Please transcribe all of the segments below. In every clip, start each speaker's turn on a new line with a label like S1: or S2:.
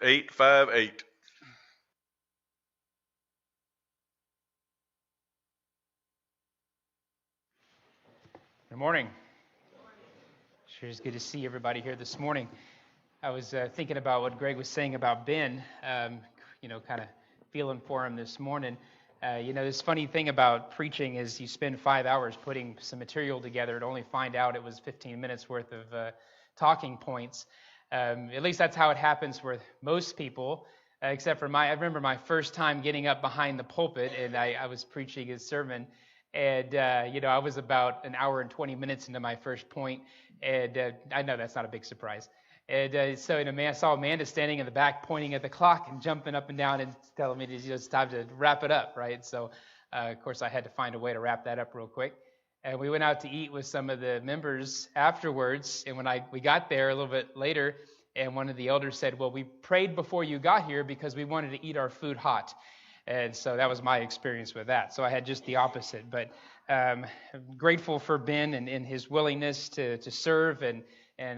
S1: 858.
S2: Good morning. Sure is good to see everybody here this morning. I was thinking about what Greg was saying about Ben, kind of feeling for him this morning. This funny thing about preaching is you spend 5 hours putting some material together to only find out it was 15 minutes worth of talking points. At least that's how it happens with most people, except for I remember my first time getting up behind the pulpit, and I was preaching his sermon. And, I was about an hour and 20 minutes into my first point, and I know that's not a big surprise. And I saw Amanda standing in the back pointing at the clock and jumping up and down and telling me it's time to wrap it up, right? So, of course, I had to find a way to wrap that up real quick. And we went out to eat with some of the members afterwards, and when we got there a little bit later, and one of the elders said, well, we prayed before you got here because we wanted to eat our food hot. And so that was my experience with that. So I had just the opposite. But I'm grateful for Ben and his willingness to serve. And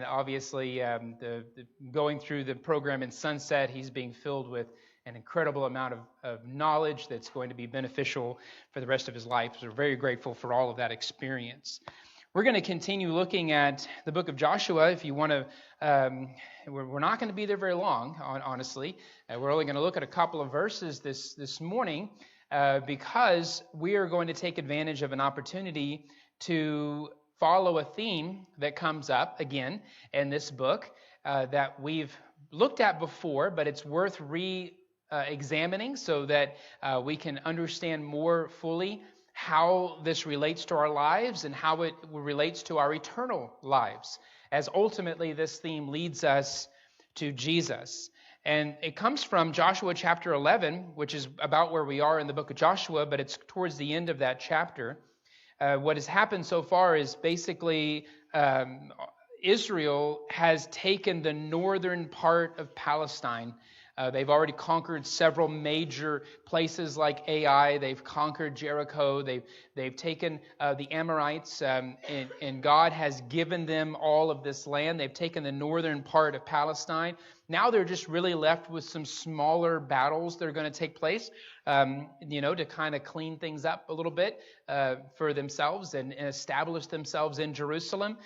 S2: obviously, the going through the program in Sunset, he's being filled with an incredible amount of knowledge that's going to be beneficial for the rest of his life. So we're very grateful for all of that experience. We're going to continue looking at the book of Joshua. If you want to, we're not going to be there very long, honestly. We're only going to look at a couple of verses this morning because we are going to take advantage of an opportunity to follow a theme that comes up again in this book that we've looked at before, but it's worth re-examining so that we can understand more fully how this relates to our lives and how it relates to our eternal lives, as ultimately this theme leads us to Jesus. And it comes from Joshua chapter 11, which is about where we are in the book of Joshua, but it's towards the end of that chapter. What has happened so far is basically Israel has taken the northern part of Palestine. They've already conquered several major places like Ai. They've conquered Jericho. They've taken the Amorites, and God has given them all of this land. They've taken the northern part of Palestine. Now they're just really left with some smaller battles that are going to take place, to kind of clean things up a little bit for themselves and establish themselves in Jerusalem.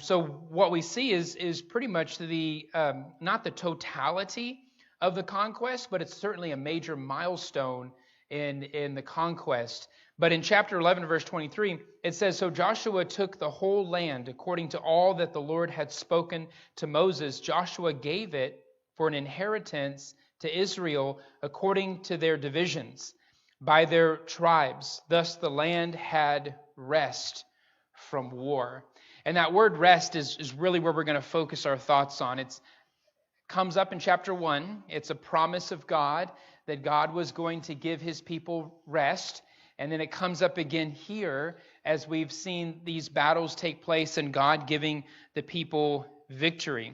S2: So what we see is pretty much not the totality of the conquest, but it's certainly a major milestone in the conquest. But in chapter 11, verse 23, it says, so Joshua took the whole land according to all that the Lord had spoken to Moses. Joshua gave it for an inheritance to Israel according to their divisions, by their tribes. Thus the land had rest from war. And that word rest is really where we're going to focus our thoughts on. It comes up in chapter 1. It's a promise of God that God was going to give his people rest. And then it comes up again here as we've seen these battles take place and God giving the people victory.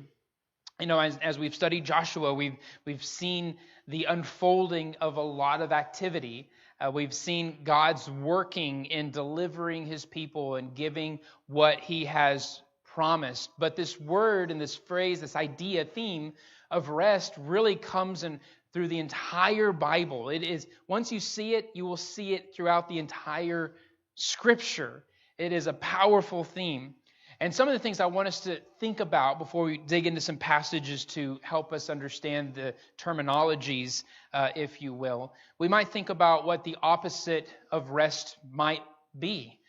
S2: As we've studied Joshua, we've seen the unfolding of a lot of activity. We've seen God's working in delivering his people and giving what he has promised. But this word and this phrase, this idea, theme of rest really comes in through the entire Bible. It is, once you see it, you will see it throughout the entire Scripture. It is a powerful theme. And some of the things I want us to think about before we dig into some passages to help us understand the terminologies, if you will. We might think about what the opposite of rest might be.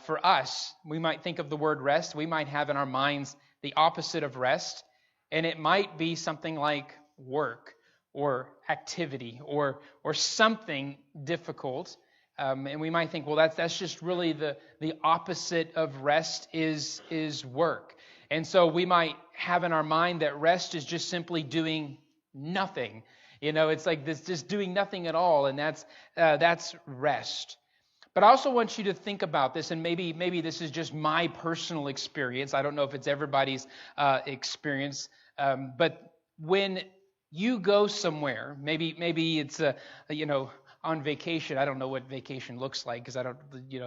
S2: For us, we might think of the word rest. We might have in our minds the opposite of rest. And it might be something like work or activity or something difficult. And we might think, well, that's just really the opposite of rest is work. And so we might have in our mind that rest is just simply doing nothing. It's like this, just doing nothing at all, and that's rest. But I also want you to think about this, and maybe this is just my personal experience. I don't know if it's everybody's experience, but when you go somewhere, maybe it's on vacation. I don't know what vacation looks like because I don't,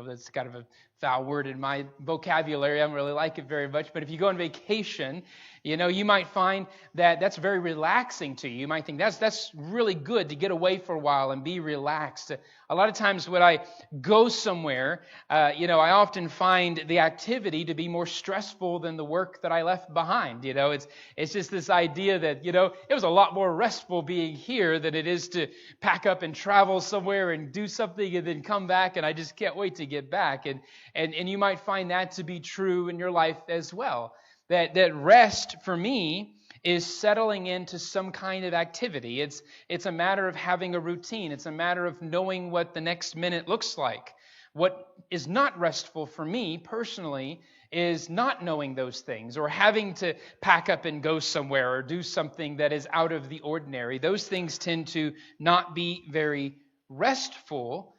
S2: that's kind of a foul word in my vocabulary. I don't really like it very much. But if you go on vacation, you might find that that's very relaxing to you. You might think that's really good to get away for a while and be relaxed. A lot of times when I go somewhere, I often find the activity to be more stressful than the work that I left behind. It's just this idea that, it was a lot more restful being here than it is to pack up and travel somewhere and do something and then come back, and I just can't wait to get back. And you might find that to be true in your life as well. That rest for me is settling into some kind of activity. It's a matter of having a routine. It's a matter of knowing what the next minute looks like. What is not restful for me personally is not knowing those things or having to pack up and go somewhere or do something that is out of the ordinary. Those things tend to not be very restful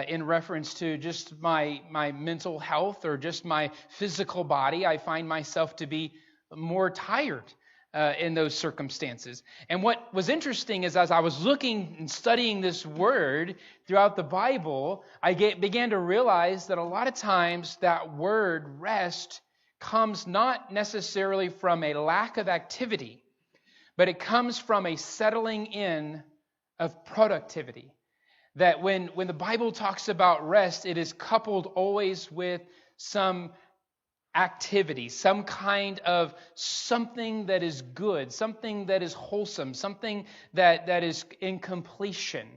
S2: in reference to just my mental health or just my physical body. I find myself to be more tired in those circumstances. And what was interesting is as I was looking and studying this word throughout the Bible, I began to realize that a lot of times that word rest comes not necessarily from a lack of activity, but it comes from a settling in of productivity. That when the Bible talks about rest, it is coupled always with some activity, some kind of something that is good, something that is wholesome, something that is in completion.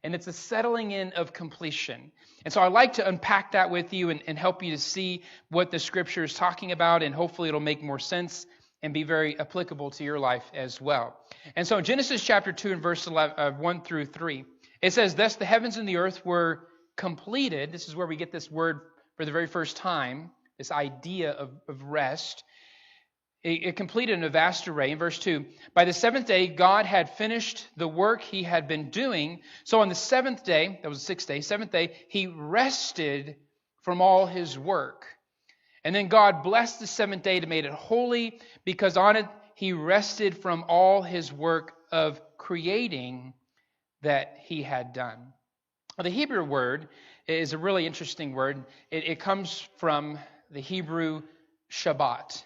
S2: And it's a settling in of completion. And so I'd like to unpack that with you and help you to see what the Scripture is talking about, and hopefully it'll make more sense and be very applicable to your life as well. And so in Genesis chapter 2 and verse 1 through 3, it says, "Thus the heavens and the earth were completed." This is where we get this word for the very first time, this idea of rest. It completed in a vast array. In verse 2, "By the seventh day, God had finished the work he had been doing. So on the seventh day," that was the sixth day, seventh day, "he rested from all his work. And then God blessed the seventh day to make it holy, because on it he rested from all his work of creating that he had done." Well, the Hebrew word is a really interesting word. It comes from the Hebrew Shabbat.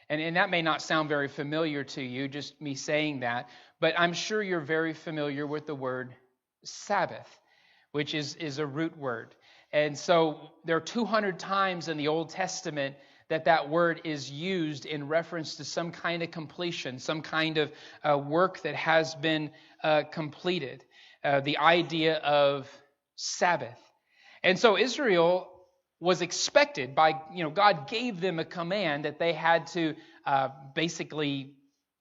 S2: And that may not sound very familiar to you, just me saying that, but I'm sure you're very familiar with the word Sabbath, which is a root word. And so there are 200 times in the Old Testament that word is used in reference to some kind of completion, some kind of work that has been completed. The idea of Sabbath. And so Israel was expected by, God gave them a command that they had to basically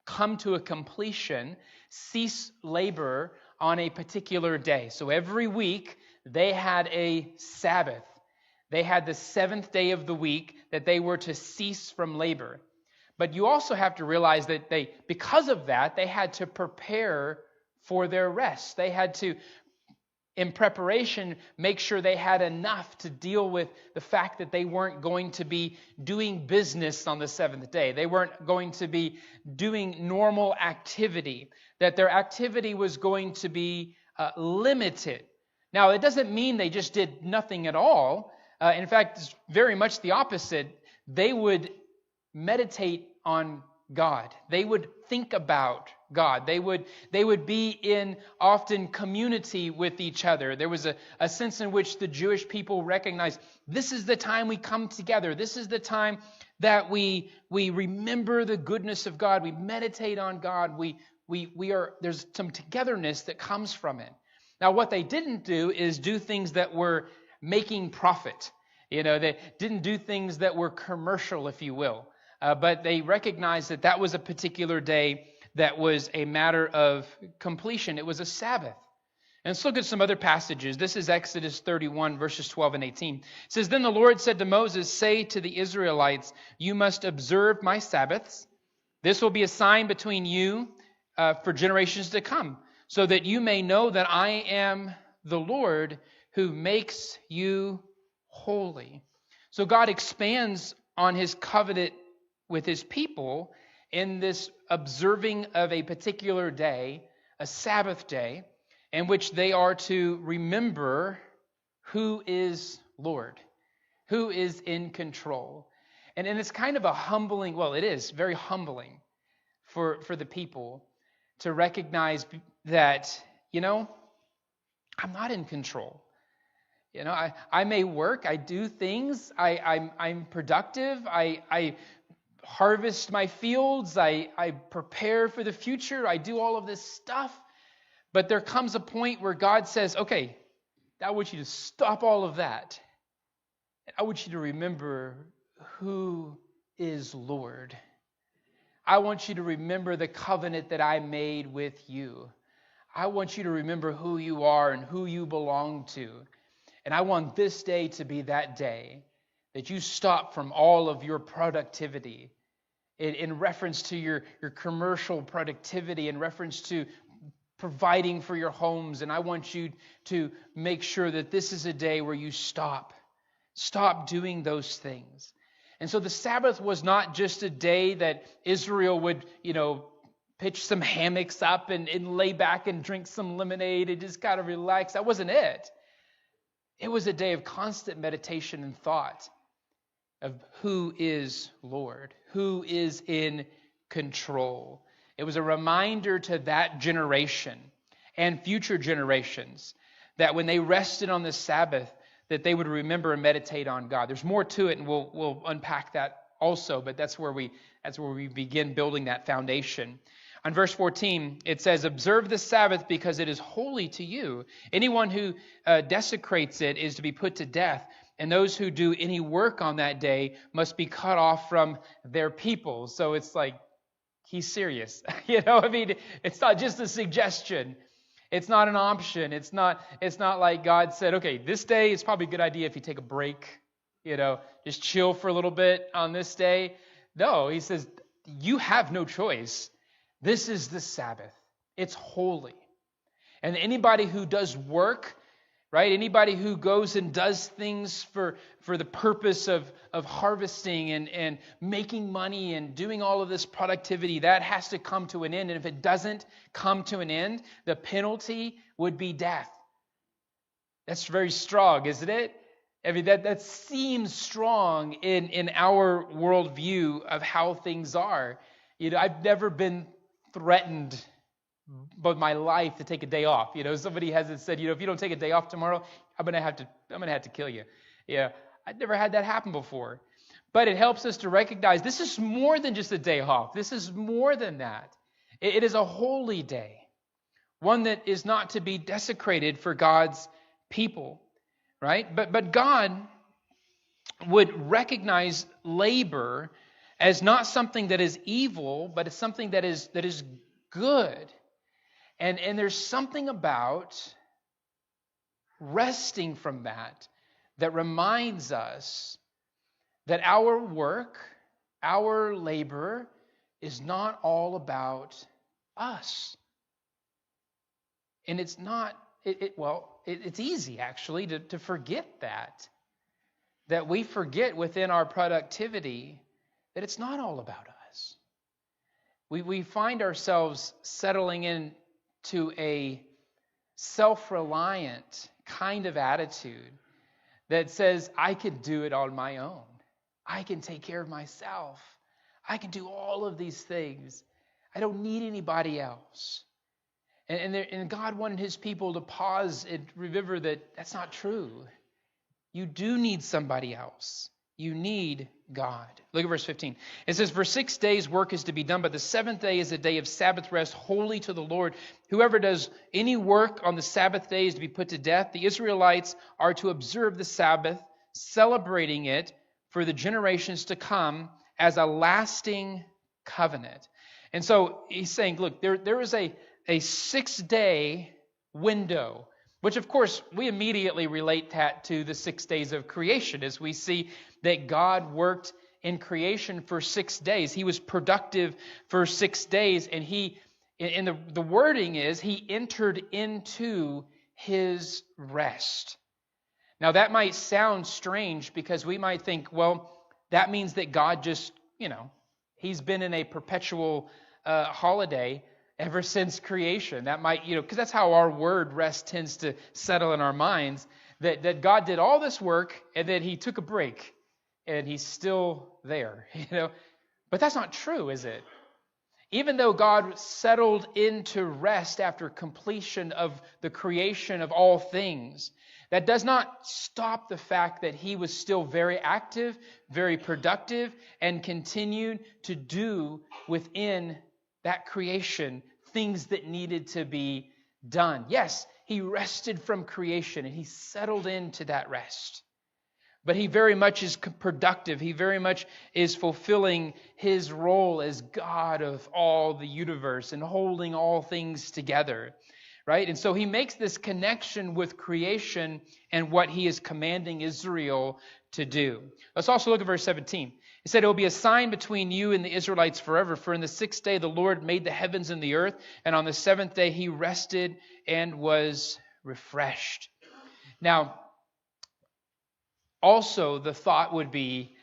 S2: come to a completion, cease labor on a particular day. So every week they had a Sabbath. They had the seventh day of the week that they were to cease from labor. But you also have to realize that because of that, they had to prepare for their rest. They had to, in preparation, make sure they had enough to deal with the fact that they weren't going to be doing business on the seventh day. They weren't going to be doing normal activity, that their activity was going to be limited. Now, it doesn't mean they just did nothing at all. In fact, it's very much the opposite. They would meditate on God. They would think about God. They would be in often community with each other. There was a sense in which the Jewish people recognized this is the time we come together. This is the time that we remember the goodness of God. We meditate on God. There's some togetherness that comes from it. Now, what they didn't do is do things that were making profit. They didn't do things that were commercial, if you will. But they recognized that was a particular day that was a matter of completion. It was a Sabbath. And let's look at some other passages. This is Exodus 31, verses 12 and 18. It says, "Then the Lord said to Moses, say to the Israelites, you must observe my Sabbaths. This will be a sign between you for generations to come, so that you may know that I am the Lord who makes you holy." So God expands on his covenant with his people in this observing of a particular day, a Sabbath day. in which they are to remember who is Lord, who is in control. And it's kind of a humbling, well, it is very humbling for the people to recognize that, I'm not in control. I may work, I do things, I'm productive, I harvest my fields, I prepare for the future, I do all of this stuff. But there comes a point where God says, okay, I want you to stop all of that. I want you to remember who is Lord. I want you to remember the covenant that I made with you. I want you to remember who you are and who you belong to. And I want this day to be that day that you stop from all of your productivity in reference to your commercial productivity, in reference to providing for your homes. And I want you to make sure that this is a day where you stop doing those things. And so the Sabbath was not just a day that Israel would, pitch some hammocks up and lay back and drink some lemonade and just kind of relax. That wasn't it. It was a day of constant meditation and thought of who is Lord, who is in control. It was a reminder to that generation and future generations that when they rested on the Sabbath, that they would remember and meditate on God. There's more to it, and we'll unpack that also, but that's where we begin building that foundation. On verse 14, it says, "Observe the Sabbath because it is holy to you. Anyone who desecrates it is to be put to death, and those who do any work on that day must be cut off from their people." So it's like, he's serious. It's not just a suggestion. It's not an option. It's not like God said, okay, this day it's probably a good idea if you take a break, just chill for a little bit on this day. No, he says, you have no choice. This is the Sabbath. It's holy. And anybody who does work, right? Anybody who goes and does things for the purpose of harvesting and making money and doing all of this productivity, that has to come to an end. And if it doesn't come to an end, the penalty would be death. That's very strong, isn't it? That seems strong in our worldview of how things are. I've never been threatened but my life to take a day off. Somebody hasn't said, if you don't take a day off tomorrow, I'm gonna have to kill you. I've never had that happen before. But it helps us to recognize this is more than just a day off. This is more than that. It is a holy day, one that is not to be desecrated for God's people, right? But God would recognize labor as not something that is evil, but it's something that is good. And there's something about resting from that reminds us that our work, our labor, is not all about us. And it's not, it's easy actually to forget that we forget within our productivity that it's not all about us. We find ourselves settling into a self-reliant kind of attitude that says, I can do it on my own. I can take care of myself. I can do all of these things. I don't need anybody else. And God wanted his people to pause and remember that that's not true. You do need somebody else. You need God. Look at verse 15. It says, "For 6 days work is to be done, but the seventh day is a day of Sabbath rest, holy to the Lord. Whoever does any work on the Sabbath day is to be put to death. The Israelites are to observe the Sabbath, celebrating it for the generations to come as a lasting covenant." And so he's saying, look, there is a 6-day window, which of course we immediately relate that to the 6 days of creation, as we see that God worked in creation for 6 days. He was productive for 6 days, and the wording is he entered into his rest. Now that might sound strange because we might think, well, that means that God just, he's been in a perpetual holiday. ever since creation. That might, because that's how our word rest tends to settle in our minds, that God did all this work and then he took a break and he's still there, But that's not true, is it? Even though God settled into rest after completion of the creation of all things, that does not stop the fact that he was still very active, very productive, and continued to do within that creation things that needed to be done. Yes, he rested from creation and he settled into that rest. But he very much is productive. He very much is fulfilling his role as God of all the universe and holding all things together, right? And so he makes this connection with creation and what he is commanding Israel to do. Let's also look at verse 17. He said, "It will be a sign between you and the Israelites forever, for in the 6th day the Lord made the heavens and the earth, and on the 7th day he rested and was refreshed." Now, also, the thought would be,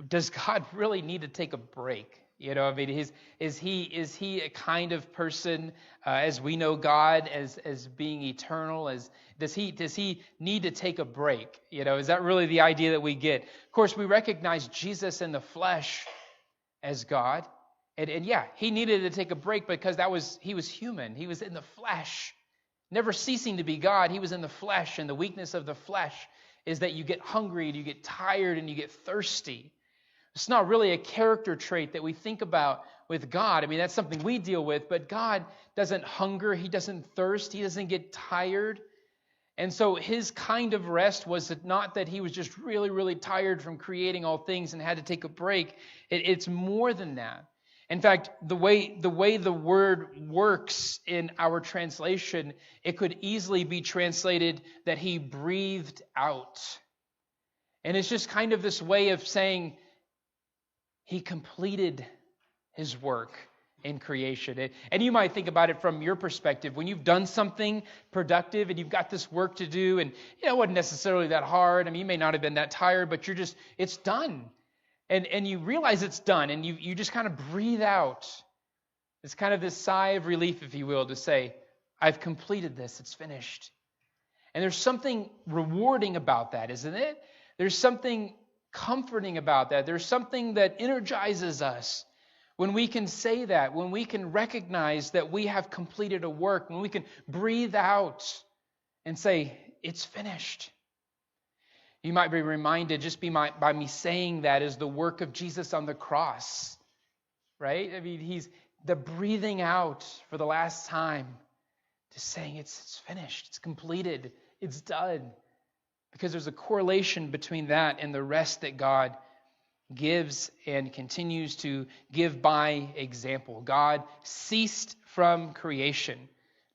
S2: does God really need to take a break? Is he a kind of person, as we know God, as being eternal? Does he need to take a break? Is that really the idea that we get? Of course, we recognize Jesus in the flesh as God, and yeah, he needed to take a break because he was human. He was in the flesh, never ceasing to be God. He was in the flesh, and the weakness of the flesh is that you get hungry and you get tired and you get thirsty. It's not really a character trait that we think about with God. I mean, that's something we deal with, but God doesn't hunger, he doesn't thirst, he doesn't get tired. And so his kind of rest was not that he was just really, really tired from creating all things and had to take a break. It's more than that. In fact, the way the word works in our translation, it could easily be translated that he breathed out. And it's just kind of this way of saying he completed his work in creation. And you might think about it from your perspective. When you've done something productive and you've got this work to do, and it wasn't necessarily that hard. I mean, you may not have been that tired, but it's done. And you realize it's done, and you just kind of breathe out. It's kind of this sigh of relief, if you will, to say, I've completed this, it's finished. And there's something rewarding about that, isn't it? There's something comforting about that. There's something that energizes us when we can say that, when we can recognize that we have completed a work, when we can breathe out and say, it's finished. You might be reminded just by me saying that is the work of Jesus on the cross, right? I mean, he's the breathing out for the last time to saying it's finished, it's completed, it's done. Because there's a correlation between that and the rest that God gives and continues to give by example. God ceased from creation.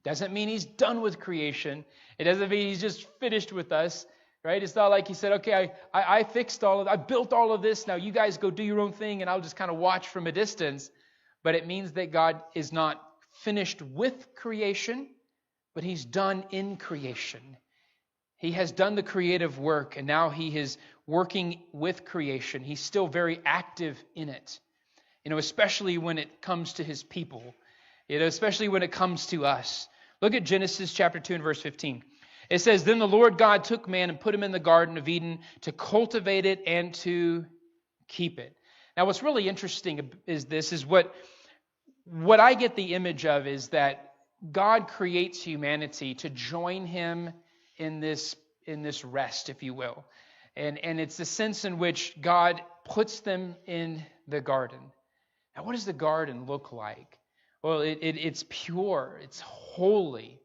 S2: Doesn't mean he's done with creation. It doesn't mean he's just finished with us. Right? It's not like he said, okay, I fixed I built all of this. Now you guys go do your own thing and I'll just kind of watch from a distance. But it means that God is not finished with creation, but he's done in creation. He has done the creative work and now he is working with creation. He's still very active in it. Especially when it comes to his people. Especially when it comes to us. Look at Genesis chapter 2 and verse 15. It says, "Then the Lord God took man and put him in the Garden of Eden to cultivate it and to keep it." Now, what's really interesting is what I get the image of is that God creates humanity to join him in this rest, if you will. And it's the sense in which God puts them in the garden. Now, what does the garden look like? Well, it's pure, it's holy.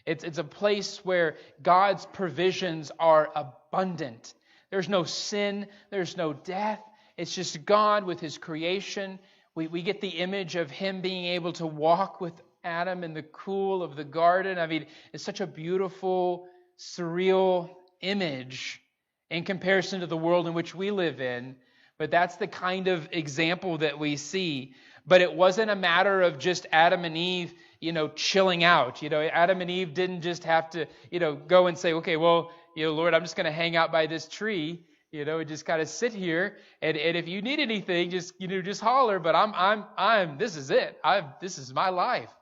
S2: It's a place where God's provisions are abundant. There's no sin. There's no death. It's just God with his creation. We get the image of him being able to walk with Adam in the cool of the garden. I mean, it's such a beautiful, surreal image in comparison to the world in which we live in. But that's the kind of example that we see. But it wasn't a matter of just Adam and Eve, chilling out. Adam and Eve didn't just have to, go and say, okay, well, Lord, I'm just going to hang out by this tree. And just kind of sit here, and if you need anything, just holler. But this is it. This is my life.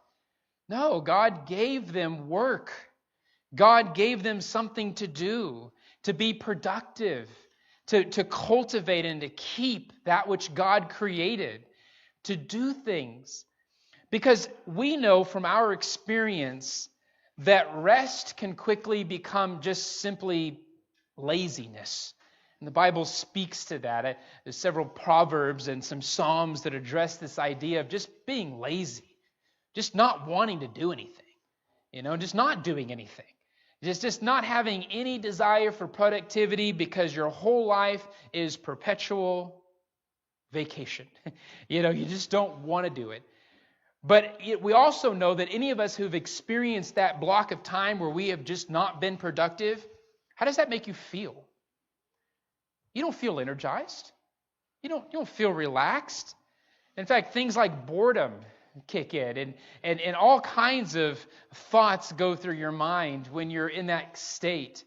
S2: No, God gave them work. God gave them something to do, to be productive, to cultivate and to keep that which God created, to do things. Because we know from our experience that rest can quickly become just simply laziness. And the Bible speaks to that. There's several proverbs and some psalms that address this idea of just being lazy, just not wanting to do anything, just not doing anything. Just not having any desire for productivity because your whole life is perpetual vacation. You just don't want to do it. But we also know that any of us who've experienced that block of time where we have just not been productive, how does that make you feel? You don't feel energized. You don't feel relaxed. In fact, things like boredom kick in, and all kinds of thoughts go through your mind when you're in that state.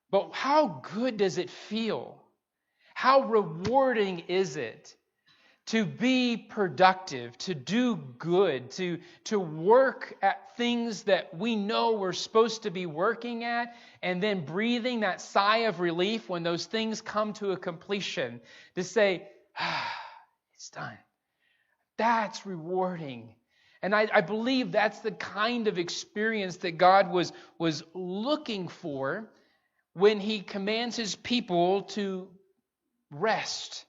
S2: But how good does it feel? How rewarding is it to be productive, to do good, to work at things that we know we're supposed to be working at, and then breathing that sigh of relief when those things come to a completion, to say, it's done. That's rewarding. And I believe that's the kind of experience that God was looking for when He commands His people to rest.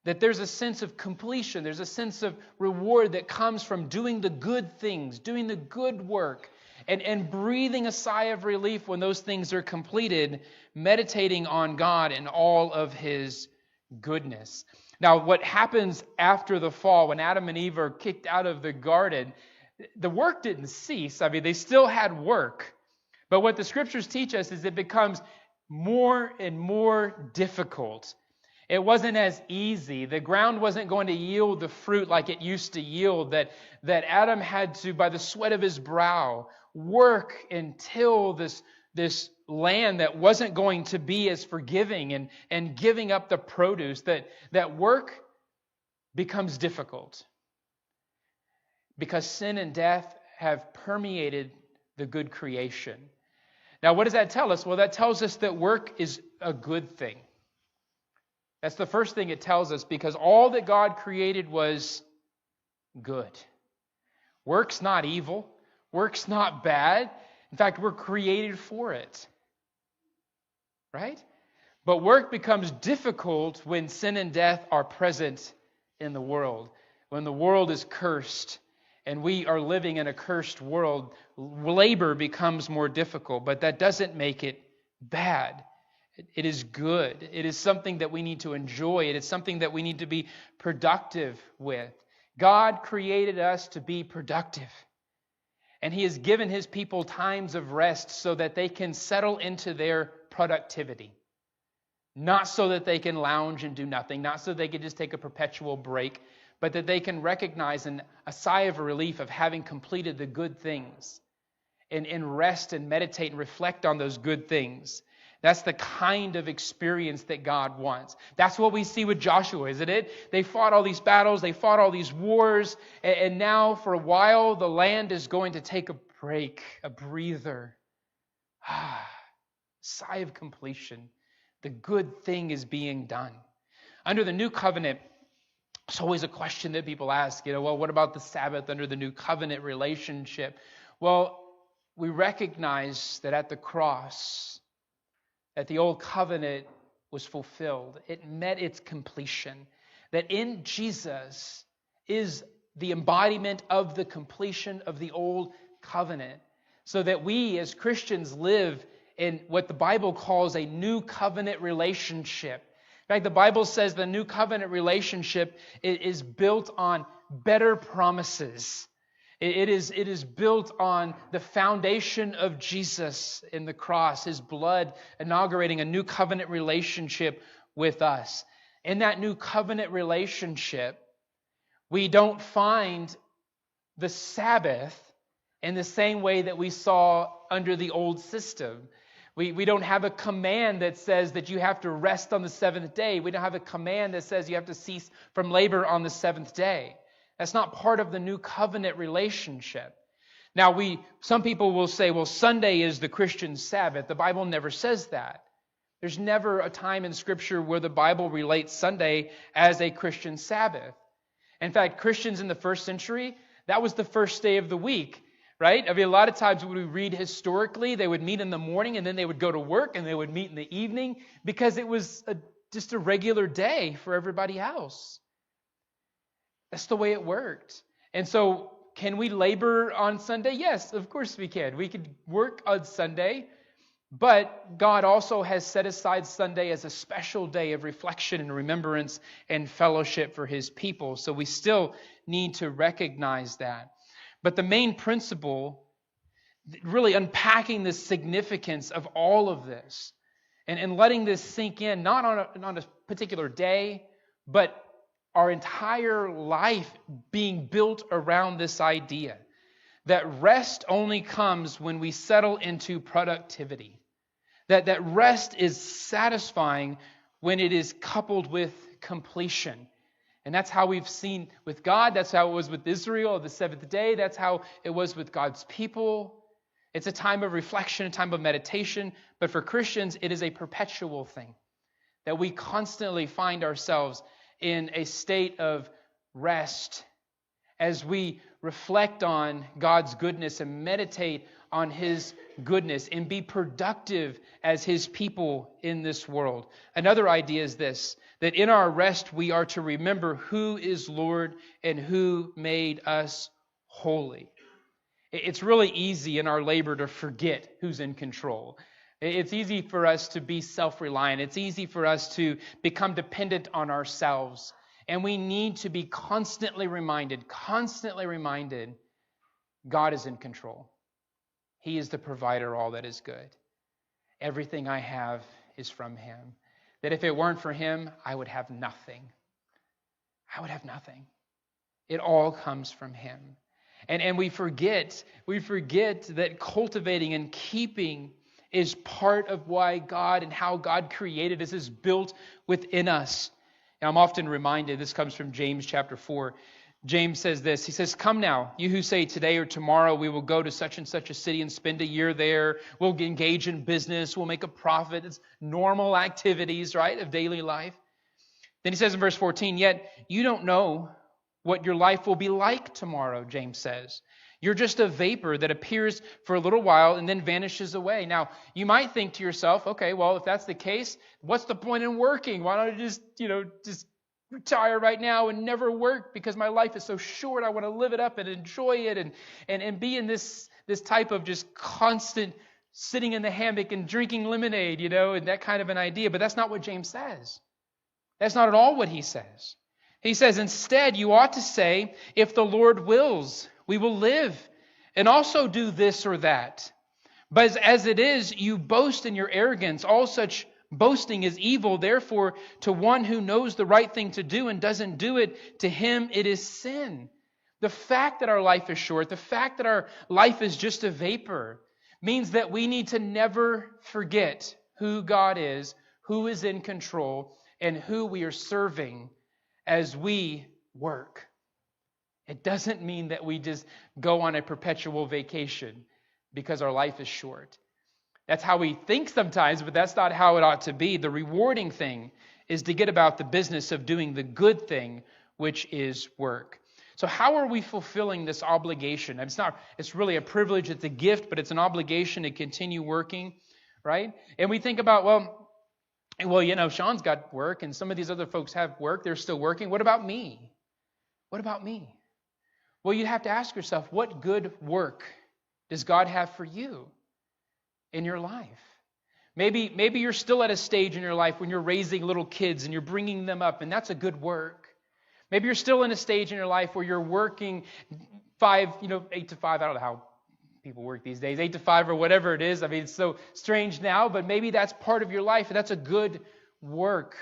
S2: That there's a sense of completion, there's a sense of reward that comes from doing the good things, doing the good work, and breathing a sigh of relief when those things are completed, meditating on God and all of His goodness. Now, what happens after the fall, when Adam and Eve are kicked out of the garden, the work didn't cease. I mean, they still had work. But what the Scriptures teach us is it becomes more and more difficult. It wasn't as easy. The ground wasn't going to yield the fruit like it used to yield, that Adam had to, by the sweat of his brow, work and till this land that wasn't going to be as forgiving and giving up the produce, that work becomes difficult because sin and death have permeated the good creation. Now, what does that tell us? Well, that tells us that work is a good thing. That's the first thing it tells us, because all that God created was good. Work's not evil. Work's not bad. In fact, we're created for it. Right? But work becomes difficult when sin and death are present in the world. When the world is cursed and we are living in a cursed world, labor becomes more difficult. But that doesn't make it bad. It is good. It is something that we need to enjoy. It is something that we need to be productive with. God created us to be productive. And He has given His people times of rest so that they can settle into their productivity. Not so that they can lounge and do nothing. Not so they can just take a perpetual break. But that they can recognize a sigh of relief of having completed the good things. And rest and meditate and reflect on those good things. That's the kind of experience that God wants. That's what we see with Joshua, isn't it? They fought all these battles, they fought all these wars, and now for a while the land is going to take a break, a breather. Sigh of completion. The good thing is being done. Under the new covenant, it's always a question that people ask, well, what about the Sabbath under the new covenant relationship? Well, we recognize that at the cross, that the old covenant was fulfilled. It met its completion. That in Jesus is the embodiment of the completion of the old covenant. So that we as Christians live in what the Bible calls a new covenant relationship. In fact, the Bible says the new covenant relationship is built on better promises. It is built on the foundation of Jesus in the cross, His blood inaugurating a new covenant relationship with us. In that new covenant relationship, we don't find the Sabbath in the same way that we saw under the old system. We don't have a command that says that you have to rest on the seventh day. We don't have a command that says you have to cease from labor on the seventh day. That's not part of the new covenant relationship. Now, some people will say, well, Sunday is the Christian Sabbath. The Bible never says that. There's never a time in Scripture where the Bible relates Sunday as a Christian Sabbath. In fact, Christians in the first century, that was the first day of the week, right? I mean, a lot of times when we read historically, they would meet in the morning and then they would go to work and they would meet in the evening because it was just a regular day for everybody else. That's the way it worked. And so, can we labor on Sunday? Yes, of course we can. We could work on Sunday, but God also has set aside Sunday as a special day of reflection and remembrance and fellowship for His people. So we still need to recognize that. But the main principle, really unpacking the significance of all of this and letting this sink in, not on a particular day, but our entire life being built around this idea that rest only comes when we settle into productivity. That rest is satisfying when it is coupled with completion. And that's how we've seen with God. That's how it was with Israel, the seventh day. That's how it was with God's people. It's a time of reflection, a time of meditation. But for Christians, it is a perpetual thing. That we constantly find ourselves in a state of rest as we reflect on God's goodness and meditate on His goodness and be productive as His people in this world. Another idea is this, that in our rest we are to remember who is Lord and who made us holy. It's really easy in our labor to forget who's in control. It's easy for us to be self-reliant. It's easy for us to become dependent on ourselves. And we need to be constantly reminded, God is in control. He is the provider of all that is good. Everything I have is from Him. That if it weren't for Him, I would have nothing. It all comes from Him. And we forget that cultivating and keeping is part of why God and how God created us is built within us. And I'm often reminded, this comes from James chapter 4. James says this, he says, "Come now, you who say today or tomorrow we will go to such and such a city and spend a year there. We'll engage in business. We'll make a profit." It's normal activities, right, of daily life. Then he says in verse 14, "Yet you don't know what your life will be like tomorrow," James says. "You're just a vapor that appears for a little while and then vanishes away." Now, you might think to yourself, okay, well, if that's the case, what's the point in working? Why don't I just retire right now and never work because my life is so short. I want to live it up and enjoy it and be in this type of just constant sitting in the hammock and drinking lemonade, and that kind of an idea. But that's not what James says. That's not at all what he says. He says, instead, you ought to say, if the Lord wills, we will live and also do this or that. But as it is, you boast in your arrogance. All such boasting is evil. Therefore, to one who knows the right thing to do and doesn't do it, to him it is sin. The fact that our life is short, the fact that our life is just a vapor, means that we need to never forget who God is, who is in control, and who we are serving as we work. It doesn't mean that we just go on a perpetual vacation because our life is short. That's how we think sometimes, but that's not how it ought to be. The rewarding thing is to get about the business of doing the good thing, which is work. So how are we fulfilling this obligation? It's really a privilege, it's a gift, but it's an obligation to continue working, right? And we think about, well, Sean's got work and some of these other folks have work, they're still working. What about me? What about me? Well, you have to ask yourself, what good work does God have for you in your life? Maybe you're still at a stage in your life when you're raising little kids and you're bringing them up, and that's a good work. Maybe you're still in a stage in your life where you're working 8 to 5. I don't know how people work these days, 8 to 5 or whatever it is. I mean, it's so strange now, but maybe that's part of your life, and that's a good work.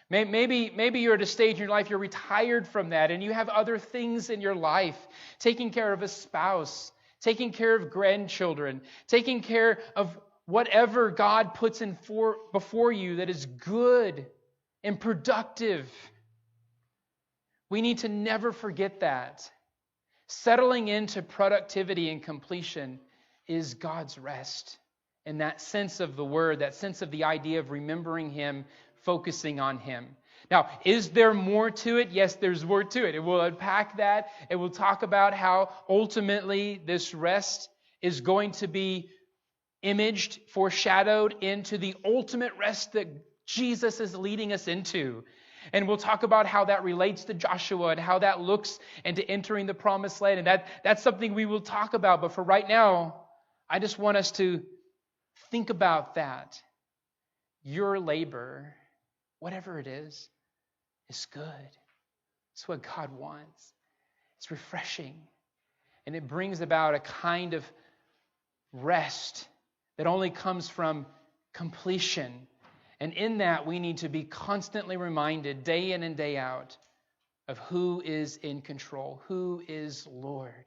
S2: Maybe you're at a stage in your life, you're retired from that, and you have other things in your life, taking care of a spouse, taking care of grandchildren, taking care of whatever God puts before you that is good and productive. We need to never forget that. Settling into productivity and completion is God's rest. In that sense of the word, that sense of the idea of remembering Him, focusing on Him. Now, is there more to it? Yes, there's more to it. It will unpack that. It will talk about how ultimately this rest is going to be imaged, foreshadowed into the ultimate rest that Jesus is leading us into. And we'll talk about how that relates to Joshua and how that looks into entering the promised land. And that's something we will talk about. But for right now, I just want us to think about that. Your labor, whatever it is good. It's what God wants. It's refreshing. And it brings about a kind of rest that only comes from completion. And in that, we need to be constantly reminded, day in and day out, of who is in control, who is Lord.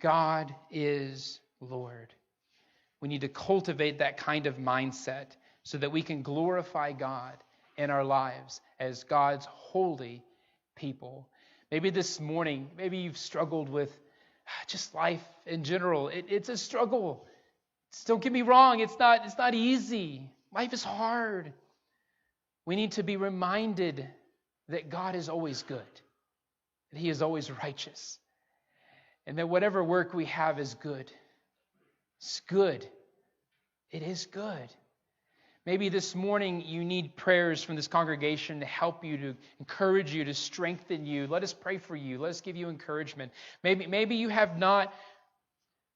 S2: God is Lord. We need to cultivate that kind of mindset so that we can glorify God in our lives as God's holy people. Maybe this morning, maybe you've struggled with just life in general. It's a struggle. Don't get me wrong, it's not easy. Life is hard. We need to be reminded that God is always good, that He is always righteous, and that whatever work we have is good. It's good. It is good. Maybe this morning you need prayers from this congregation to help you, to encourage you, to strengthen you. Let us pray for you. Let us give you encouragement. Maybe you have not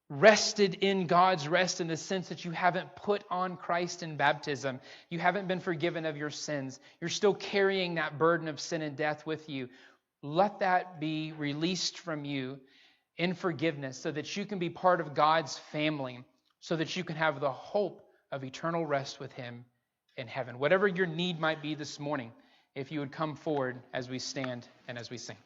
S2: rested in God's rest in the sense that you haven't put on Christ in baptism. You haven't been forgiven of your sins. You're still carrying that burden of sin and death with you. Let that be released from you in forgiveness so that you can be part of God's family, so that you can have the hope of eternal rest with Him in heaven. Whatever your need might be this morning, if you would come forward as we stand and as we sing.